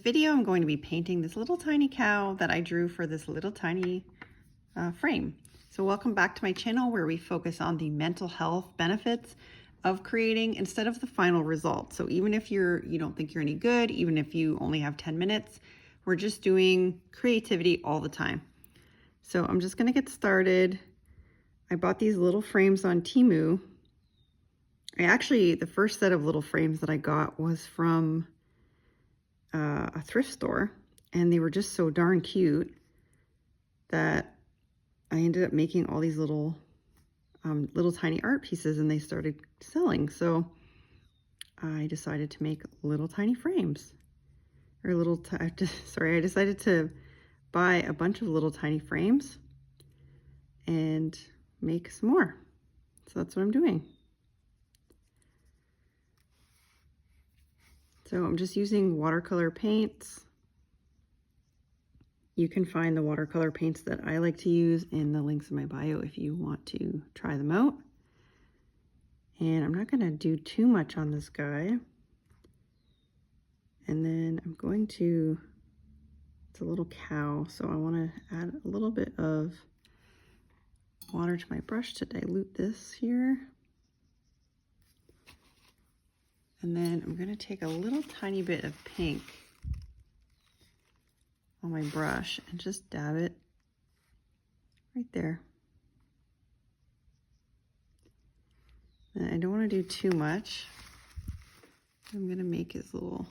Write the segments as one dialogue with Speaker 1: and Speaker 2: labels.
Speaker 1: video, I'm going to be painting this little tiny cow that I drew for this little tiny frame. So welcome back to my channel where we focus on the mental health benefits of creating instead of the final result. So even if you don't think you're any good, even if you only have 10 minutes, we're just doing creativity all the time. So I'm just gonna get started. I bought these little frames on Temu. The first set of little frames that I got was from a thrift store, and they were just so darn cute that I ended up making all these little tiny art pieces, and they started selling. So I decided to make little tiny frames, or I decided to buy a bunch of little tiny frames and make some more. So that's what I'm doing. So I'm just using watercolor paints. You can find the watercolor paints that I like to use in the links in my bio if you want to try them out. And I'm not going to do too much on this guy. And then I'm going to, it's a little cow, so I want to add a little bit of water to my brush to dilute this here. And then I'm going to take a little tiny bit of pink on my brush and just dab it right there. And I don't want to do too much. I'm going to make his little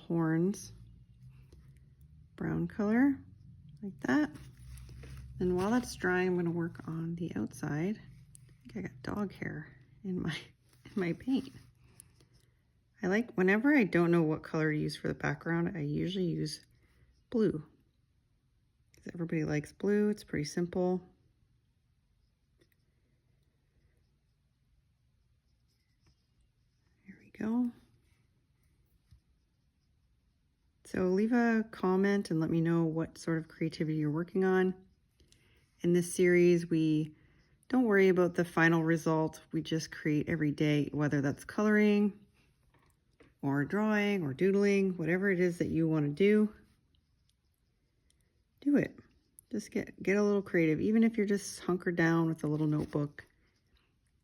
Speaker 1: horns brown color like that. And while that's drying, I'm going to work on the outside. I got dog hair in my paint. I like, whenever I don't know what color to use for the background, I usually use blue. Because everybody likes blue, it's pretty simple. There we go. So leave a comment and let me know what sort of creativity you're working on. In this series, we don't worry about the final result. We just create every day, whether that's coloring or drawing or doodling, whatever it is that you want to do it. Just get a little creative, even if you're just hunkered down with a little notebook,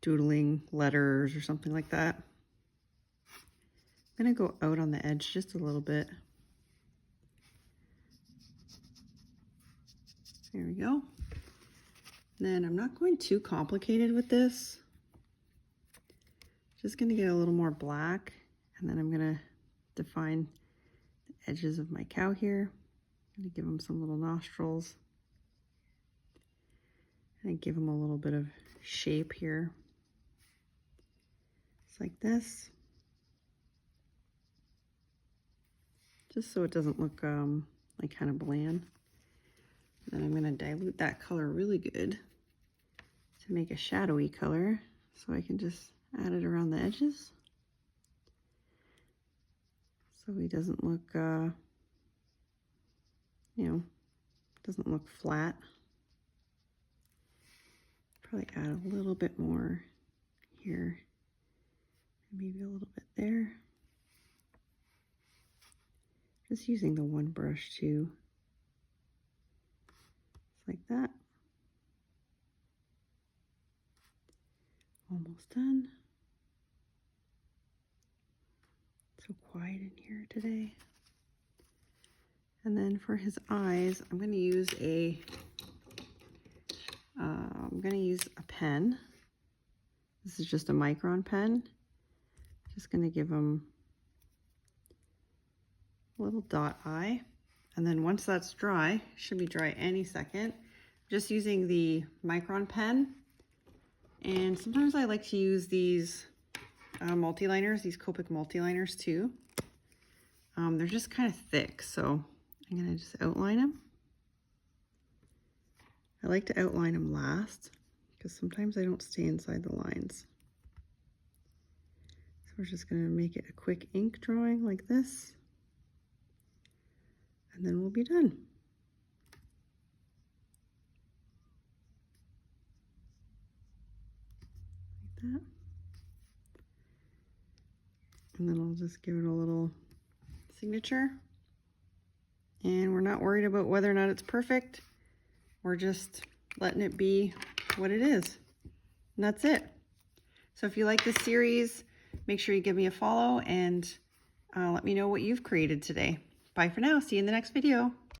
Speaker 1: doodling letters or something like that. I'm gonna go out on the edge just a little bit. There we go. Then I'm not going too complicated with this. Just gonna get a little more black, and then I'm gonna define the edges of my cow here. I'm gonna give him some little nostrils. And give him a little bit of shape here. Just like this. Just so it doesn't look like kind of bland. Then I'm gonna dilute that color really good to make a shadowy color, so I can just add it around the edges so he doesn't look doesn't look flat. Probably add a little bit more here, maybe a little bit there. Just using the one brush too, just like that. Almost done. So quiet in here today. And then for his eyes, I'm going to use a pen. This is just a micron pen. Just going to give him a little dot eye. And then once that's dry, should be dry any second, just using the micron pen. And sometimes I like to use these multi-liners, these COPIC multi-liners too. They're just kind of thick, so I'm gonna just outline them. I like to outline them last because sometimes I don't stay inside the lines. So we're just gonna make it a quick ink drawing like this, and then we'll be done. Like that. And then I'll just give it a little signature. And we're not worried about whether or not it's perfect. We're just letting it be what it is. And that's it. So if you like this series, make sure you give me a follow and let me know what you've created today. Bye for now. See you in the next video.